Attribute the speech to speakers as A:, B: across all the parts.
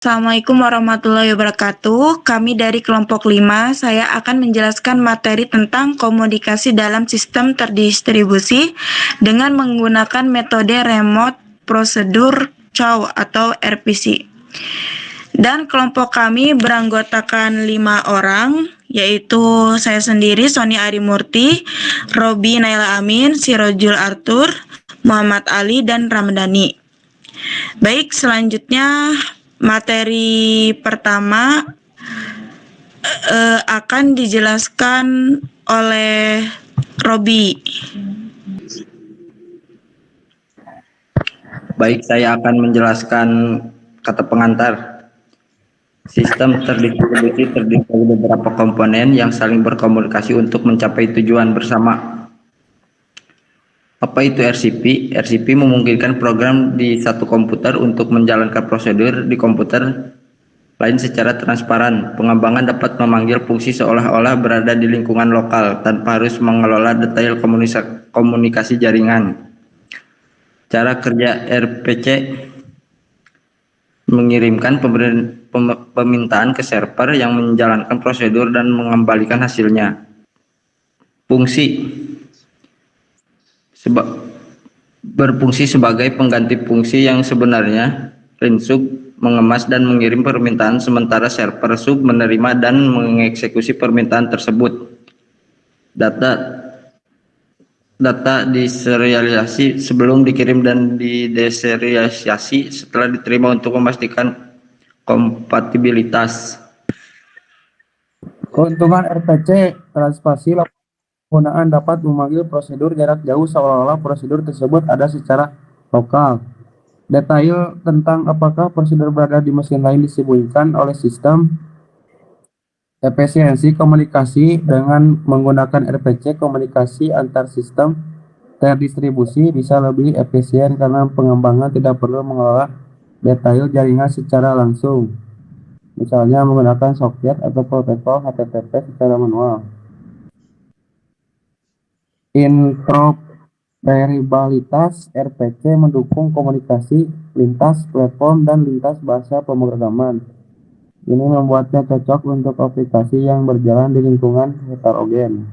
A: Assalamualaikum warahmatullahi wabarakatuh. Kami dari kelompok 5, saya akan menjelaskan materi tentang komunikasi dalam sistem terdistribusi dengan menggunakan metode remote prosedur COW atau RPC. Dan kelompok kami beranggotakan 5 orang, yaitu saya sendiri, Sony Arimurti, Robi Naila Amin, Sirojul Arthur, Muhammad Ali, dan Ramadhani. Baik, selanjutnya materi pertama akan dijelaskan oleh Robi.
B: Baik, saya akan menjelaskan kata pengantar. Sistem terdistribusi terdiri dari beberapa komponen yang saling berkomunikasi untuk mencapai tujuan bersama. Apa itu RCP? RCP memungkinkan program di satu komputer untuk menjalankan prosedur di komputer lain secara transparan. Pengembangan dapat memanggil fungsi seolah-olah berada di lingkungan lokal tanpa harus mengelola detail komunikasi jaringan. Cara kerja RPC: mengirimkan permintaan ke server yang menjalankan prosedur dan mengembalikan hasilnya. Fungsi: berfungsi sebagai pengganti fungsi yang sebenarnya. Sub mengemas dan mengirim permintaan, sementara server sub menerima dan mengeksekusi permintaan tersebut. Data diserialisasi sebelum dikirim dan dideserialisasi setelah diterima untuk memastikan kompatibilitas.
C: Keuntungan RPC transparansi. Penggunaan dapat memanggil prosedur jarak jauh seolah-olah prosedur tersebut ada secara lokal. Detail tentang apakah prosedur berada di mesin lain disembunyikan oleh sistem. Efisiensi komunikasi dengan menggunakan RPC, komunikasi antar sistem terdistribusi bisa lebih efisien karena pengembangan tidak perlu mengelola detail jaringan secara langsung. Misalnya menggunakan soket atau protokol HTTP secara manual. Interoperabilitas RPC mendukung komunikasi lintas platform dan lintas bahasa pemrograman. Ini membuatnya cocok untuk aplikasi yang berjalan di lingkungan heterogen.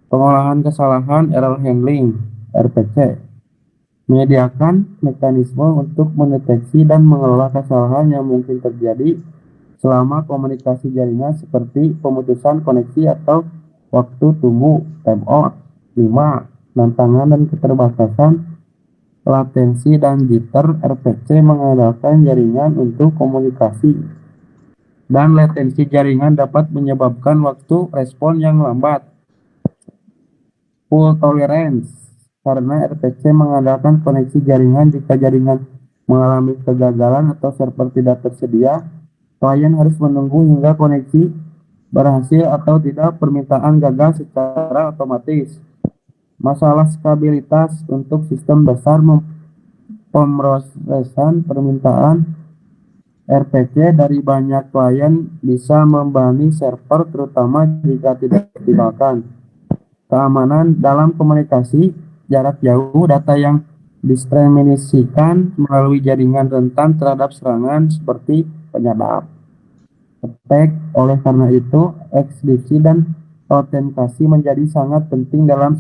C: Pengolahan kesalahan error handling RPC menyediakan mekanisme untuk mendeteksi dan mengelola kesalahan yang mungkin terjadi selama komunikasi jaringan seperti pemutusan koneksi atau waktu tunggu timeout. 5. Tantangan dan keterbatasan latensi dan jitter. RPC mengandalkan jaringan untuk komunikasi, dan latensi jaringan dapat menyebabkan waktu respon yang lambat. Fault tolerance, karena RPC mengandalkan koneksi jaringan. Jika jaringan mengalami kegagalan atau server tidak tersedia, klien harus menunggu hingga koneksi berhasil atau tidak permintaan gagal secara otomatis. Masalah skabilitas untuk sistem dasar pemrosesan permintaan RPC dari banyak klien bisa membebani server, terutama jika tidak dioptimalkan. Keamanan dalam komunikasi jarak jauh. Data yang ditransmisikan melalui jaringan rentan terhadap serangan seperti penyadap, attack. Oleh karena itu, enkripsi dan autentikasi menjadi sangat penting dalam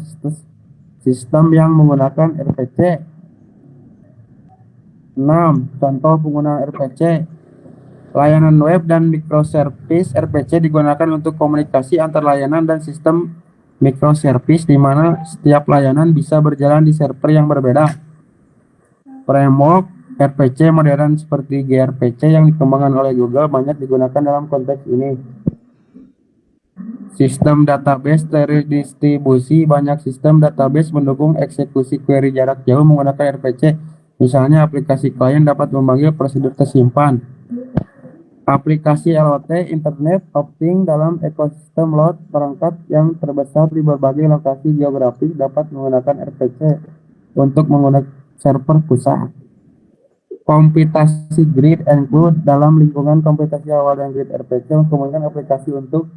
C: sistem yang menggunakan RPC. 6. Contoh penggunaan RPC. Layanan web dan microservice. RPC digunakan untuk komunikasi antar layanan dan sistem microservice, di mana setiap layanan bisa berjalan di server yang berbeda. Framework RPC modern seperti gRPC yang dikembangkan oleh Google banyak digunakan dalam konteks ini. Sistem database terdistribusi. Banyak sistem database mendukung eksekusi query jarak jauh menggunakan RPC. Misalnya, aplikasi klien dapat memanggil prosedur tersimpan. Aplikasi IoT, Internet of Things dalam ekosistem load perangkat yang terbesar di berbagai lokasi geografis dapat menggunakan RPC untuk menggunakan server pusat. Komputasi grid include dalam lingkungan komputasi awal dan grid. RPC memungkinkan aplikasi untuk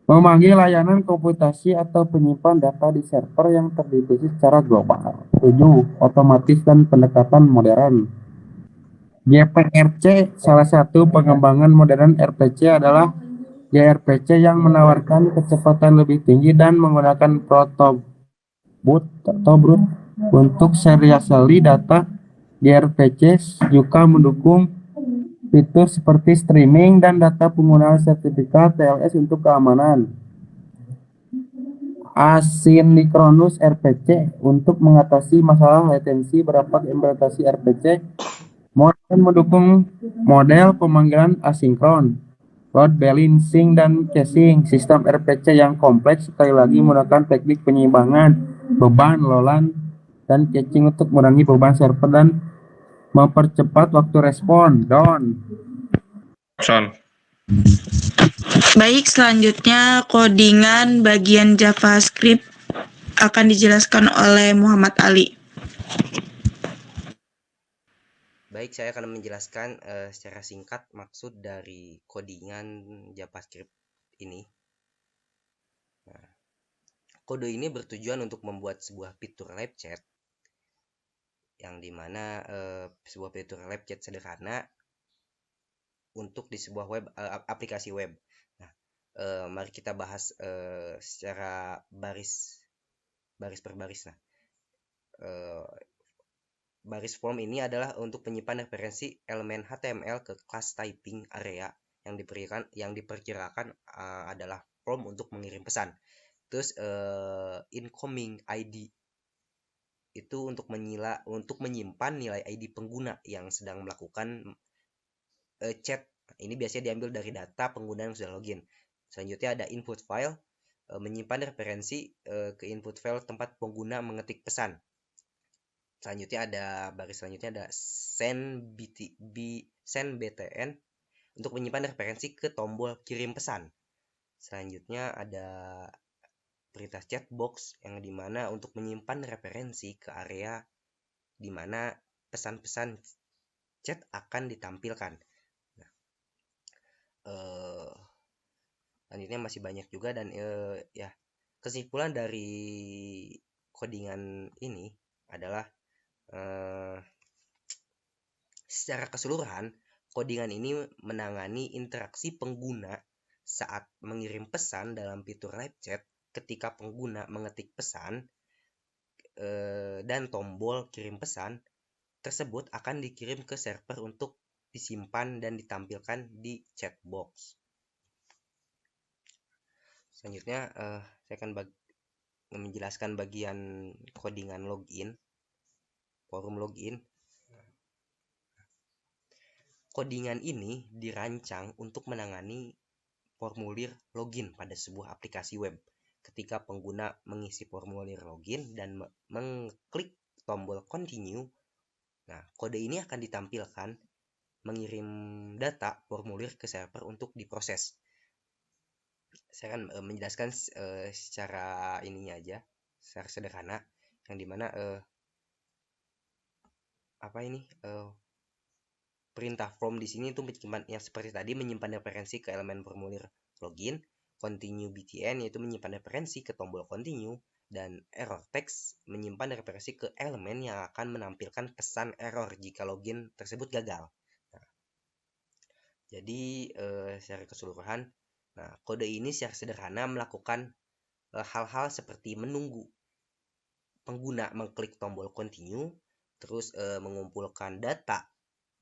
C: memanggil layanan komputasi atau penyimpan data di server yang terdistribusi secara global. 7. Otomatis dan pendekatan modern. JPRC, salah satu pengembangan modern RPC adalah JRPC yang menawarkan kecepatan lebih tinggi dan menggunakan protobuf atau brut untuk serialisasi data. JRPC juga mendukung fitur seperti streaming dan data penggunaan sertifikat TLS untuk keamanan. Asinkronus RPC untuk mengatasi masalah latensi. Beberapa implementasi RPC modern mendukung model pemanggilan asinkron, load balancing, dan caching. Sistem RPC yang kompleks sekali lagi menggunakan teknik penyeimbangan beban, lolan, dan caching untuk mengurangi beban server dan mempercepat waktu respon.
D: Son.
A: Baik, selanjutnya codingan bagian JavaScript akan dijelaskan oleh Muhammad Ali.
E: Baik, saya akan menjelaskan secara singkat maksud dari codingan JavaScript ini. Nah, kode ini bertujuan untuk membuat sebuah fitur live chat yang dimana sebuah fitur live chat sederhana untuk di sebuah aplikasi web. Nah, mari kita bahas secara baris per baris. Nah, baris form ini adalah untuk penyimpan referensi elemen HTML ke kelas typing area yang diperkirakan adalah form untuk mengirim pesan. Terus incoming ID itu untuk menyimpan nilai ID pengguna yang sedang melakukan chat. Ini biasanya diambil dari data pengguna yang sudah login. Selanjutnya ada input file, menyimpan referensi ke input file tempat pengguna mengetik pesan. Selanjutnya ada send btn untuk menyimpan referensi ke tombol kirim pesan. Selanjutnya ada perintah chatbox yang dimana untuk menyimpan referensi ke area dimana pesan-pesan chat akan ditampilkan. Nah, selanjutnya masih banyak juga dan ya kesimpulan dari codingan ini adalah secara keseluruhan, codingan ini menangani interaksi pengguna saat mengirim pesan dalam fitur live chat ketika pengguna mengetik pesan dan tombol kirim pesan tersebut akan dikirim ke server untuk disimpan dan ditampilkan di chatbox. Selanjutnya, saya akan menjelaskan bagian codingan login, forum login. Codingan ini dirancang untuk menangani formulir login pada sebuah aplikasi web. Ketika pengguna mengisi formulir login dan mengklik tombol continue, nah kode ini akan ditampilkan mengirim data formulir ke server untuk diproses. Saya akan menjelaskan secara ininya aja, secara sederhana, yang dimana perintah from di sini itu menyimpan yang seperti tadi, menyimpan referensi ke elemen formulir login, continue btn yaitu menyimpan referensi ke tombol continue, dan error text menyimpan referensi ke elemen yang akan menampilkan pesan error jika login tersebut gagal. Nah, jadi secara keseluruhan, nah kode ini secara sederhana melakukan hal-hal seperti menunggu pengguna mengklik tombol continue, terus mengumpulkan data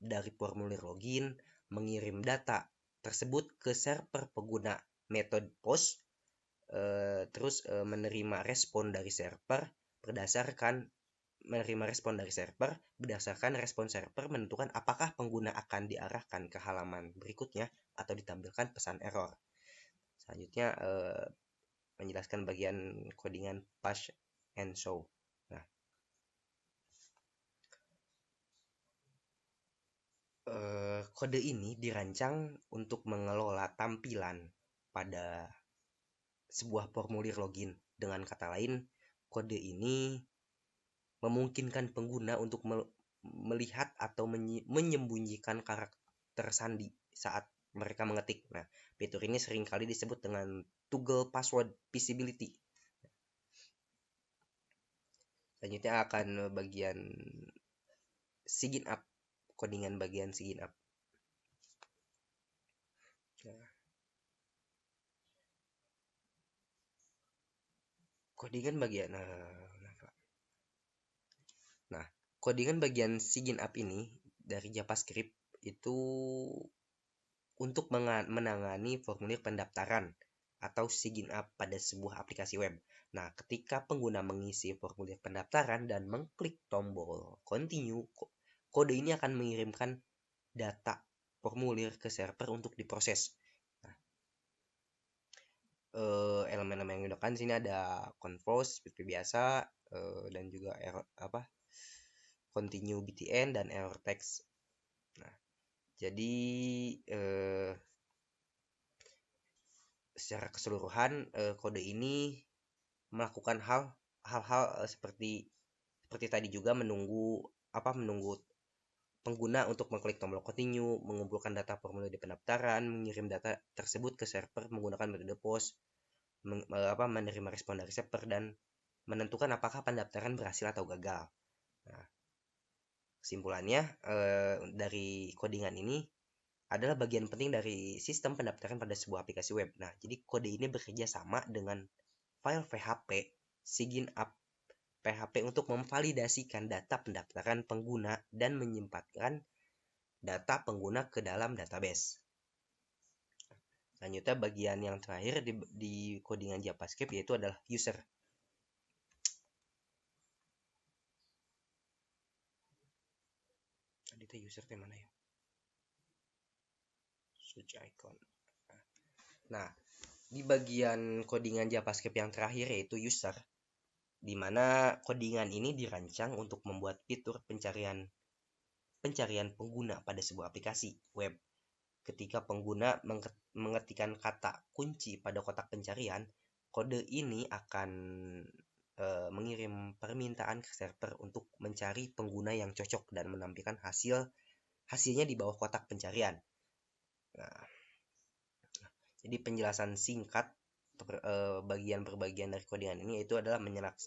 E: dari formulir login, mengirim data tersebut ke server pengguna metode post, terus menerima respon dari server berdasarkan respon server menentukan apakah pengguna akan diarahkan ke halaman berikutnya atau ditampilkan pesan error. Selanjutnya menjelaskan bagian codingan push and show. Nah, kode ini dirancang untuk mengelola tampilan pada sebuah formulir login. Dengan kata lain, kode ini memungkinkan pengguna untuk melihat atau menyembunyikan karakter sandi saat mereka mengetik. Nah, fitur ini seringkali disebut dengan toggle password visibility. Selanjutnya akan bagian sign up codingan bagian sign up. Codingan bagian codingan bagian sign up ini dari JavaScript itu untuk menangani formulir pendaftaran atau sign up pada sebuah aplikasi web. Nah, ketika pengguna mengisi formulir pendaftaran dan mengklik tombol continue, kode ini akan mengirimkan data formulir ke server untuk diproses. Nah, elemen-elemen yang digunakan sini ada compose seperti biasa, dan juga continue btn dan error text. Nah, jadi secara keseluruhan kode ini melakukan hal-hal seperti tadi juga menunggu pengguna untuk mengklik tombol continue, mengumpulkan data formulir di pendaftaran, mengirim data tersebut ke server menggunakan metode post, menerima respon dari server, dan menentukan apakah pendaftaran berhasil atau gagal. Nah, kesimpulannya dari codingan ini adalah bagian penting dari sistem pendaftaran pada sebuah aplikasi web. Nah, jadi kode ini bekerja sama dengan file PHP sign up PHP untuk memvalidasikan data pendaftaran pengguna dan menyimpankan data pengguna ke dalam database. Selanjutnya bagian yang terakhir di codingan JavaScript yaitu adalah user. Tadi user di mana ya? Search icon. Nah, di bagian codingan JavaScript yang terakhir yaitu user, di mana codingan ini dirancang untuk membuat fitur pencarian pengguna pada sebuah aplikasi web. Ketika pengguna mengetikkan kata kunci pada kotak pencarian, kode ini akan mengirim permintaan ke server untuk mencari pengguna yang cocok dan menampilkan hasilnya di bawah kotak pencarian. Nah, jadi penjelasan singkat bagian per bagian dari codingan ini yaitu adalah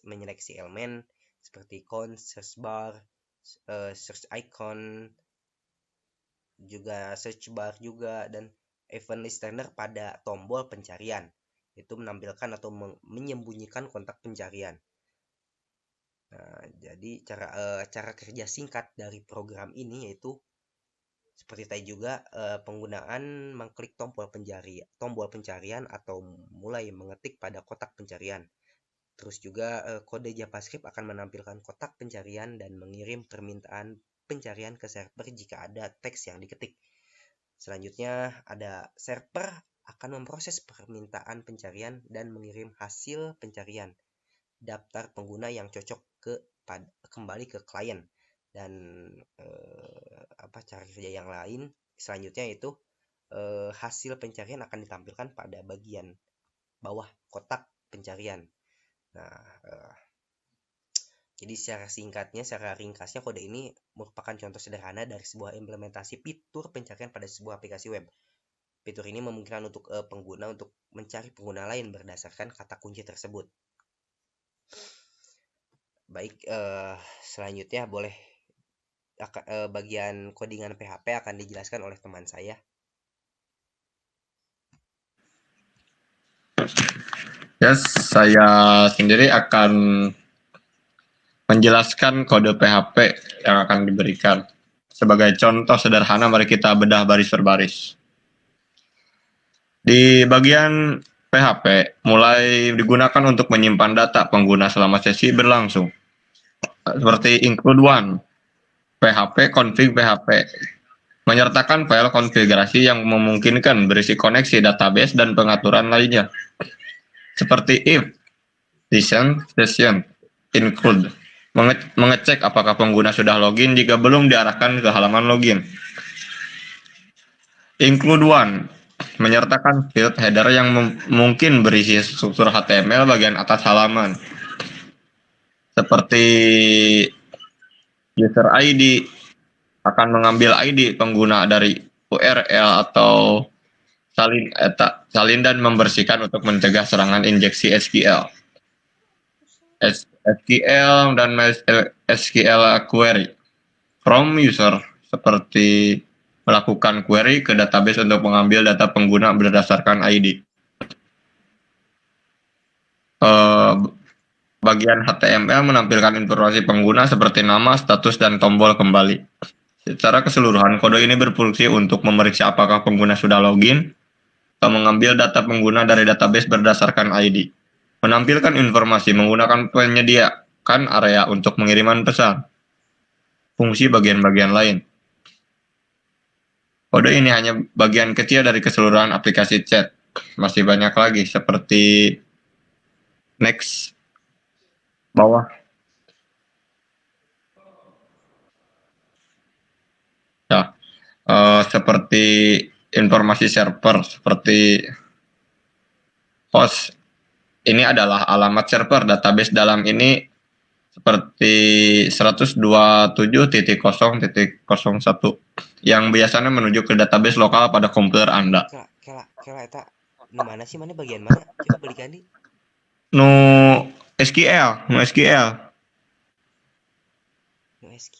E: menyeleksi elemen seperti count, search bar, search icon, juga search bar juga, dan event listener pada tombol pencarian, itu menampilkan atau menyembunyikan kontak pencarian. Nah, jadi cara kerja singkat dari program ini yaitu seperti tadi juga penggunaan mengklik tombol pencarian atau mulai mengetik pada kotak pencarian. Terus juga kode JavaScript akan menampilkan kotak pencarian dan mengirim permintaan pencarian ke server jika ada teks yang diketik. Selanjutnya ada server akan memproses permintaan pencarian dan mengirim hasil pencarian daftar pengguna yang cocok kembali ke klien. Dan cara kerja yang lain selanjutnya itu hasil pencarian akan ditampilkan pada bagian bawah kotak pencarian. Nah, jadi secara ringkasnya kode ini merupakan contoh sederhana dari sebuah implementasi fitur pencarian pada sebuah aplikasi web. Fitur ini memungkinkan untuk pengguna untuk mencari pengguna lain berdasarkan kata kunci tersebut. Baik, selanjutnya bagian codingan PHP akan dijelaskan oleh teman saya.
D: Yes, saya sendiri akan menjelaskan kode PHP yang akan diberikan. Sebagai contoh sederhana, mari kita bedah baris per baris. Di bagian PHP, mulai digunakan untuk menyimpan data pengguna selama sesi berlangsung. Seperti include one, PHP config PHP, menyertakan file konfigurasi yang memungkinkan berisi koneksi database dan pengaturan lainnya. Seperti if, listen, session, include, mengecek apakah pengguna sudah login jika belum diarahkan ke halaman login. Include one, menyertakan field header yang mungkin berisi struktur HTML bagian atas halaman. Seperti user ID, akan mengambil ID pengguna dari URL atau salin dan membersihkan untuk mencegah serangan injeksi SQL. SQL dan SQL query from user seperti melakukan query ke database untuk mengambil data pengguna berdasarkan ID. Bagian HTML menampilkan informasi pengguna seperti nama, status, dan tombol kembali. Secara keseluruhan, kode ini berfungsi untuk memeriksa apakah pengguna sudah login atau mengambil data pengguna dari database berdasarkan ID. Menampilkan informasi menggunakan penyediakan area untuk pengiriman pesan. Fungsi bagian-bagian lain. Kode ini hanya bagian kecil dari keseluruhan aplikasi chat. Masih banyak lagi seperti next bawah. Ya, seperti informasi server, seperti host. Ini adalah alamat server database dalam ini seperti 127.0.01 yang biasanya menuju ke database lokal pada komputer Anda.
E: Kela eta nu mana sih, mana bagian mana? Coba balikan di.
D: Nu SQL.
E: Nu SQL.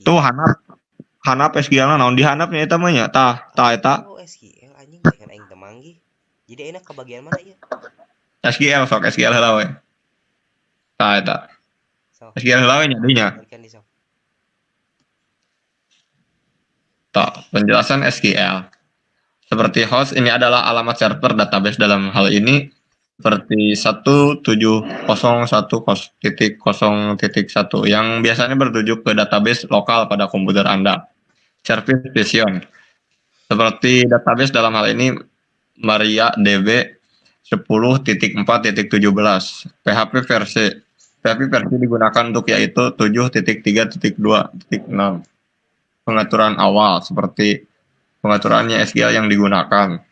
D: Tuh hanap SQL naon di hanapnya eta mah nya tah eta.
E: Oh, SQL anjing kan aing teu manggih. Jadi enak ke bagian mana ieu?
D: SQL sok SQL heula we. Tah eta.
E: So,
D: SQL heula we nya deui nya.
E: balikan di so.
D: Tah, penjelasan SQL. Seperti host, ini adalah alamat server database dalam hal ini seperti 171.0.1 yang biasanya bertuju ke database lokal pada komputer Anda. Service version. Seperti database dalam hal ini MariaDB 10.4.17. PHP versi. PHP versi digunakan untuk yaitu 7.3.2.6. Pengaturan awal seperti pengaturannya SQL yang digunakan.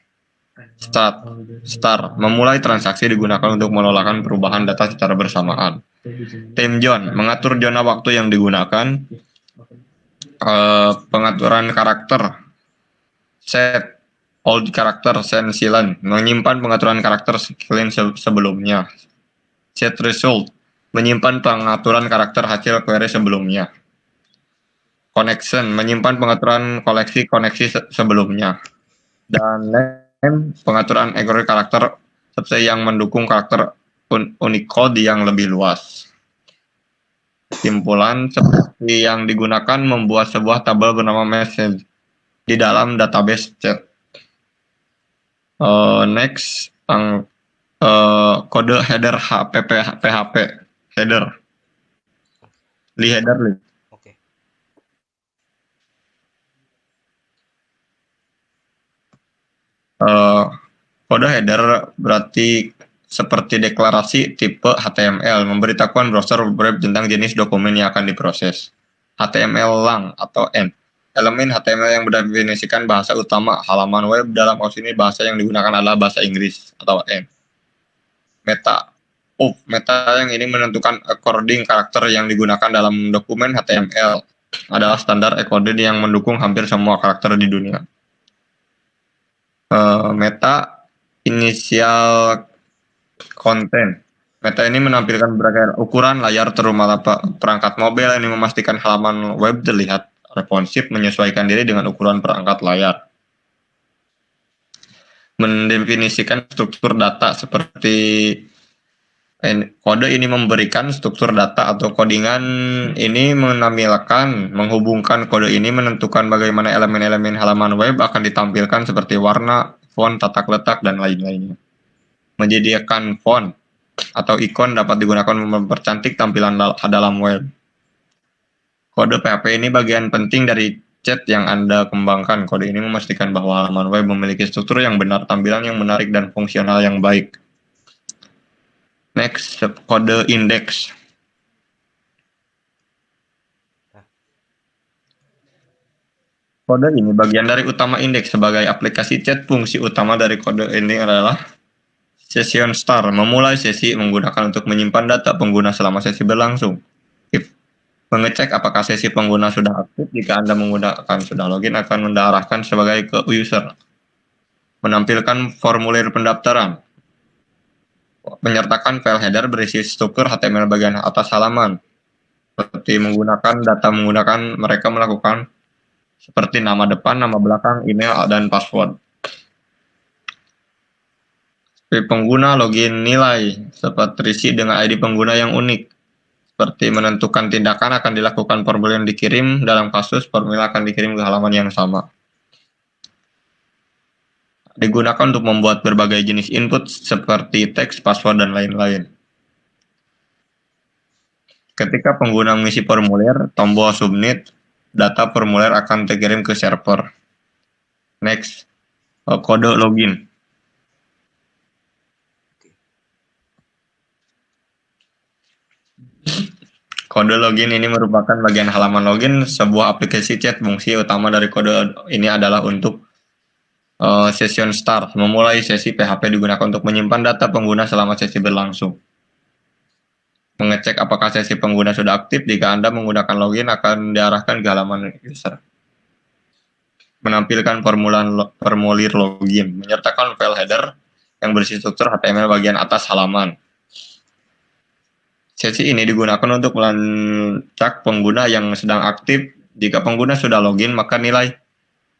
D: Start, memulai transaksi digunakan untuk melolakkan perubahan data secara bersamaan. Time zone, mengatur zona waktu yang digunakan. Pengaturan karakter. Set old character and silent, menyimpan pengaturan karakter clean sebelumnya. Set result, menyimpan pengaturan karakter hasil query sebelumnya. Connection, menyimpan pengaturan koneksi sebelumnya. Dan name, pengaturan agree karakter seperti yang mendukung karakter Unicode yang lebih luas. Simpulan, seperti yang digunakan membuat sebuah tabel bernama message di dalam database chat. Next, kode header PHP header. Header.
E: Oke.
D: Kode header berarti seperti deklarasi tipe HTML, memberitahukan browser web tentang jenis dokumen yang akan diproses. HTML lang atau end. Elemen HTML yang mendefinisikan bahasa utama halaman web. Dalam kasus ini bahasa yang digunakan adalah bahasa Inggris atau end. Meta yang ini menentukan encoding karakter yang digunakan dalam dokumen HTML. Adalah standar encoding yang mendukung hampir semua karakter di dunia. Meta initial content. Meta ini menampilkan berbagai ukuran layar terutama perangkat mobile ini memastikan halaman web terlihat responsif menyesuaikan diri dengan ukuran perangkat layar. Mendefinisikan struktur data seperti kode ini memberikan struktur data atau codingan ini menampilkan menghubungkan kode ini menentukan bagaimana elemen-elemen halaman web akan ditampilkan seperti warna, font, tata letak, dan lain-lainnya. Menyediakan font atau ikon dapat digunakan mempercantik tampilan dalam web. Kode PHP ini bagian penting dari chat yang Anda kembangkan. Kode ini memastikan bahwa halaman web memiliki struktur yang benar, tampilan yang menarik, dan fungsional yang baik. Next, kode index. Kode ini bagian dari utama indeks. Sebagai aplikasi chat, fungsi utama dari kode ini adalah session start, memulai sesi menggunakan untuk menyimpan data pengguna selama sesi berlangsung. Mengecek apakah sesi pengguna sudah aktif. Jika Anda menggunakan sudah login, akan mengarahkan sebagai ke user. Menampilkan formulir pendaftaran. Menyertakan file header berisi struktur HTML bagian atas halaman. Seperti menggunakan data mereka melakukan seperti nama depan, nama belakang, email, dan password. Pengguna login nilai seperti terisi dengan ID pengguna yang unik. Seperti menentukan tindakan akan dilakukan formulir yang dikirim, dalam kasus formulir akan dikirim ke halaman yang sama. Digunakan untuk membuat berbagai jenis input seperti teks, password, dan lain-lain. Ketika pengguna mengisi formulir, tombol submit, data formulir akan dikirim ke server. Next, kode login. Kode login ini merupakan bagian halaman login sebuah aplikasi chat. Fungsi utama dari kode ini adalah untuk session start, memulai sesi PHP digunakan untuk menyimpan data pengguna selama sesi berlangsung. Mengecek apakah sesi pengguna sudah aktif. Jika Anda menggunakan login, akan diarahkan ke halaman user. Menampilkan formulir login, menyertakan file header yang berisi struktur HTML bagian atas halaman. Sesi ini digunakan untuk melacak pengguna yang sedang aktif. Jika pengguna sudah login, maka nilai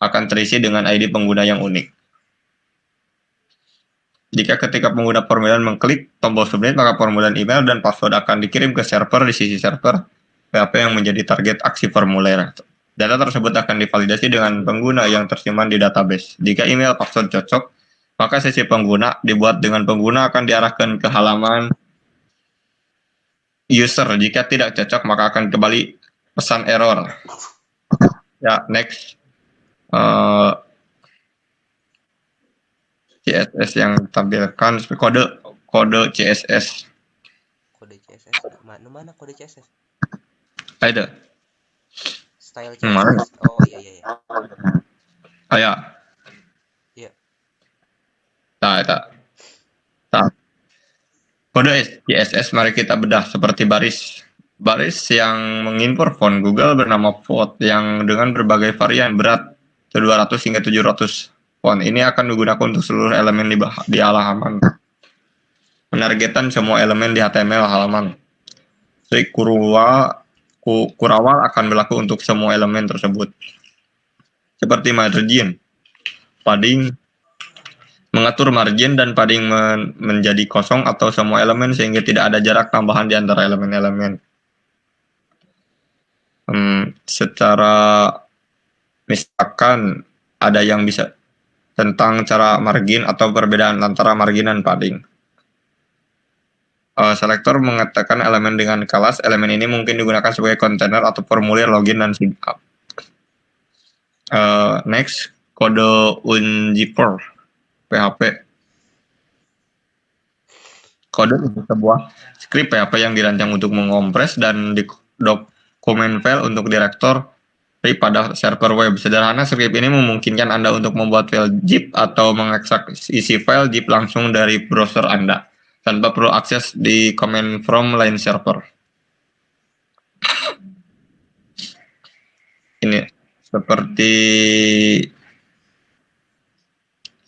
D: akan terisi dengan ID pengguna yang unik. Jika ketika pengguna formulir mengklik tombol submit, maka formulir email dan password akan dikirim ke server di sisi server PHP yang menjadi target aksi formulir. Data tersebut akan divalidasi dengan pengguna yang tersimpan di database. Jika email password cocok, maka sesi pengguna dibuat dengan pengguna akan diarahkan ke halaman user. Jika tidak cocok, maka akan kembali pesan error. Ya, next. CSS yang ditampilkan kode CSS.
E: Kode CSS mana kode CSS?
D: Ada.
E: Style
D: Mana?
E: CSS. Oh iya.
D: Ya.
E: Iya.
D: Nah. Kode CSS mari kita bedah seperti baris yang mengimpor font Google bernama font yang dengan berbagai varian berat 200 hingga 700 font. Ini akan digunakan untuk seluruh elemen di halaman. Menargetkan semua elemen di HTML halaman. Trik kurawal akan berlaku untuk semua elemen tersebut. Seperti margin, padding, mengatur margin dan padding menjadi kosong atau semua elemen sehingga tidak ada jarak tambahan di antara elemen-elemen. Secara misalkan ada yang bisa tentang cara margin atau perbedaan antara margin dan padding. Selektor mengatakan elemen dengan kelas. Elemen ini mungkin digunakan sebagai kontainer atau formulir login dan sign up. Next, kode unzipper PHP. Kode itu sebuah script PHP yang dirancang untuk mengompres dan dokumen file untuk direktor pada server web. Sederhana, script ini memungkinkan Anda untuk membuat file zip atau mengekstrak isi file zip langsung dari browser Anda tanpa perlu akses di command from line server. Ini seperti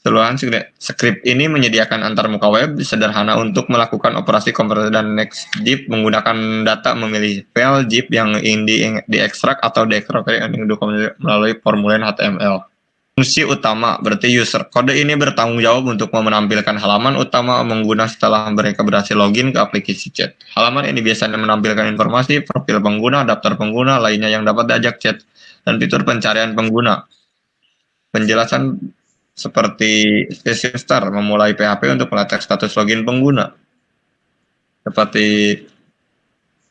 D: keseluruhan script ini menyediakan antarmuka web sederhana untuk melakukan operasi konversi dan next zip menggunakan data memilih file zip yang ingin diekstrak atau diekstrak melalui formulir HTML. Fungsi utama berarti user. Kode ini bertanggung jawab untuk menampilkan halaman utama pengguna setelah mereka berhasil login ke aplikasi chat. Halaman ini biasanya menampilkan informasi, profil pengguna, daftar pengguna, lainnya yang dapat diajak chat, dan fitur pencarian pengguna. Penjelasan seperti session start, memulai PHP untuk melacak status login pengguna. Seperti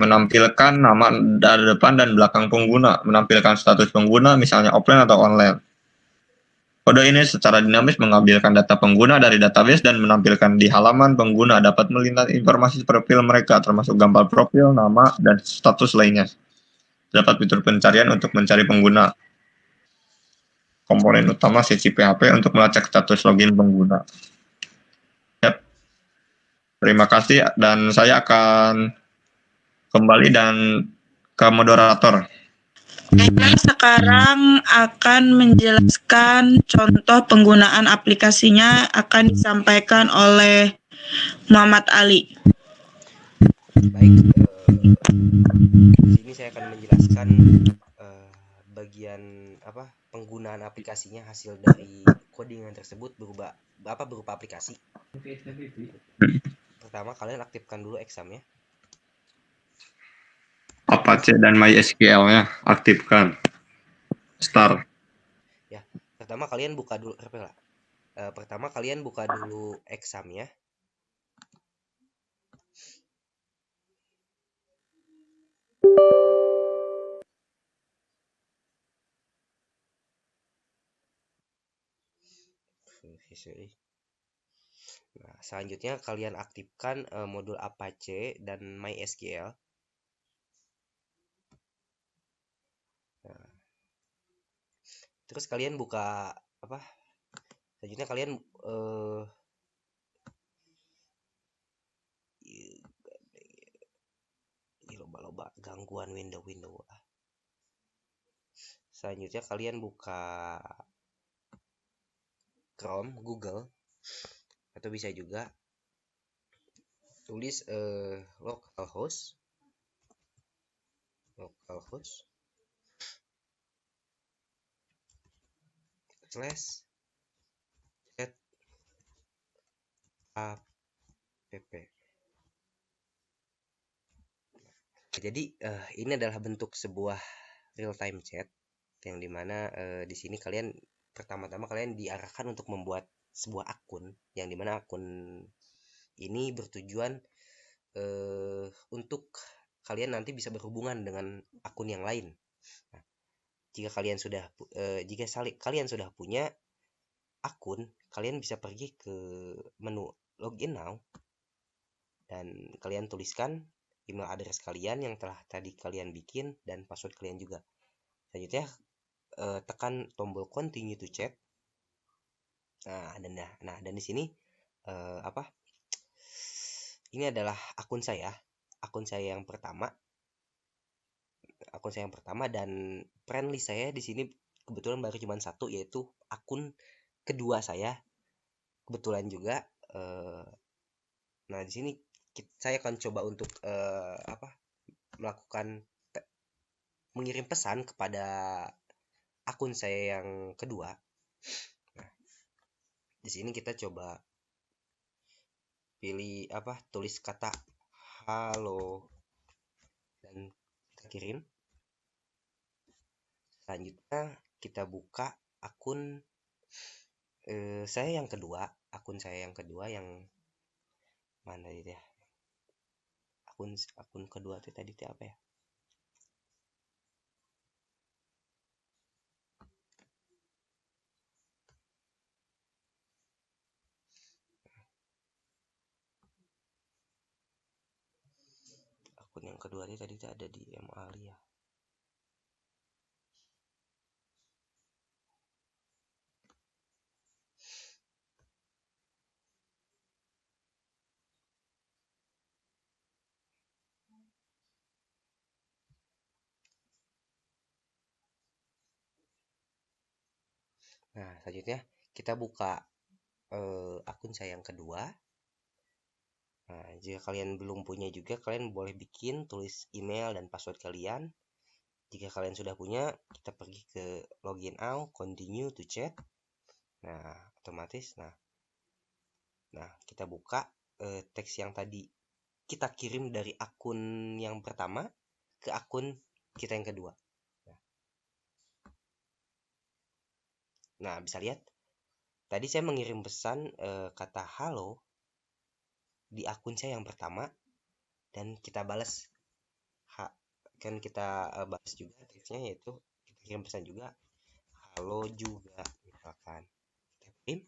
D: menampilkan nama depan dan belakang pengguna, menampilkan status pengguna misalnya offline atau online. Kode ini secara dinamis mengambilkan data pengguna dari database dan menampilkan di halaman pengguna, dapat melihat informasi profil mereka termasuk gambar profil, nama, dan status lainnya. Dapat fitur pencarian untuk mencari pengguna. Komponen utama sesi PHP untuk melacak status login pengguna. Yep. Terima kasih dan saya akan kembali dan ke moderator.
A: Saya sekarang akan menjelaskan contoh penggunaan aplikasinya akan disampaikan oleh Muhammad Ali.
E: Baik, di sini saya akan menjelaskan bagian penggunaan aplikasinya hasil dari codingan tersebut berupa aplikasi. Pertama kalian aktifkan dulu exam ya.
D: Apache dan MySQL-nya aktifkan. Start.
E: Ya, pertama kalian buka dulu exam ya. Nah, selanjutnya kalian aktifkan modul Apache dan MySQL. Nah, terus kalian buka selanjutnya kalian loba gangguan window. Selanjutnya kalian buka Chrome, Google, atau bisa juga tulis localhost /chat app. Jadi ini adalah bentuk sebuah real time chat yang dimana di sini kalian pertama-tama kalian diarahkan untuk membuat sebuah akun yang dimana akun ini bertujuan untuk kalian nanti bisa berhubungan dengan akun yang lain. Nah, jika kalian sudah punya akun, kalian bisa pergi ke menu login now dan kalian tuliskan email address kalian yang telah tadi kalian bikin dan password kalian juga. Selanjutnya tekan tombol continue to chat. Nah, dan di sini ini adalah akun saya yang pertama. Dan friend list saya di sini kebetulan baru cuma satu, yaitu akun kedua saya. Kebetulan juga nah di sini saya akan coba untuk melakukan mengirim pesan kepada akun saya yang kedua. Nah, di sini kita coba pilih tulis kata halo dan kita kirim. Selanjutnya kita buka akun saya yang kedua, yang mana itu ya? Akun kedua itu tadi itu apa ya? Akun yang kedua itu tadi itu ada di Malia. Nah, selanjutnya kita buka akun saya yang kedua. Nah, jika kalian belum punya juga, kalian boleh tulis email dan password kalian. Jika kalian sudah punya, kita pergi ke login now, continue to chat. Nah, otomatis. Nah, kita buka teks yang tadi kita kirim dari akun yang pertama ke akun kita yang kedua. Nah, bisa lihat tadi saya mengirim pesan kata halo di akun saya yang pertama dan kita balas kita balas juga teksnya, yaitu kita kirim pesan juga halo juga misalkan. Kita kirim.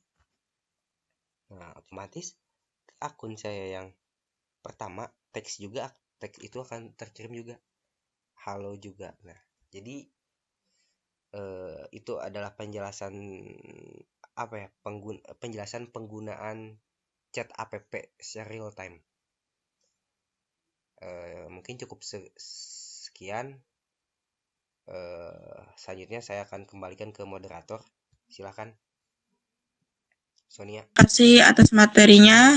E: Nah, otomatis ke akun saya yang pertama teks itu akan terkirim juga halo juga. Nah, jadi itu adalah penjelasan penjelasan penggunaan chat app secara real time. Mungkin cukup sekian. Selanjutnya saya akan kembalikan ke moderator. Silakan, Sonia.
A: Terima kasih atas materinya.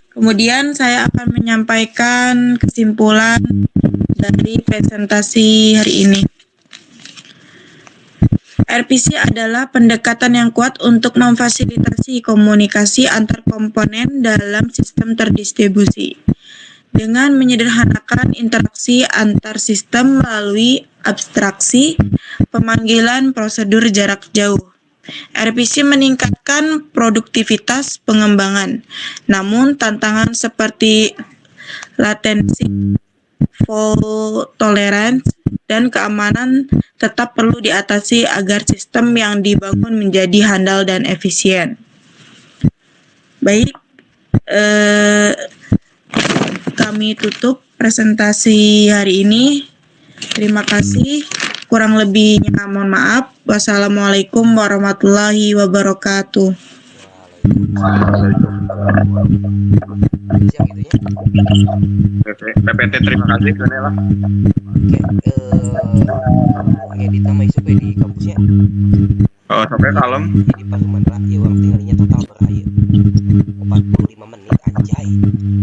A: Kemudian saya akan menyampaikan kesimpulan dari presentasi hari ini. RPC adalah pendekatan yang kuat untuk memfasilitasi komunikasi antar komponen dalam sistem terdistribusi dengan menyederhanakan interaksi antar sistem melalui abstraksi pemanggilan prosedur jarak jauh. RPC meningkatkan produktivitas pengembangan, namun tantangan seperti latensi, fault tolerance, dan keamanan tetap perlu diatasi agar sistem yang dibangun menjadi handal dan efisien. Baik, kami tutup presentasi hari ini. Terima kasih. Kurang lebihnya mohon maaf. Wassalamualaikum warahmatullahi wabarakatuh.
E: Siap gitu ya.
D: PPT terima kasih Gunela.
E: Oke, ngedit nama isu di kampusnya.
D: Oh, sampai kalem.
E: Jadi Pak Humandra, ya orang tinggalnya total berakhir 45 menit anjay.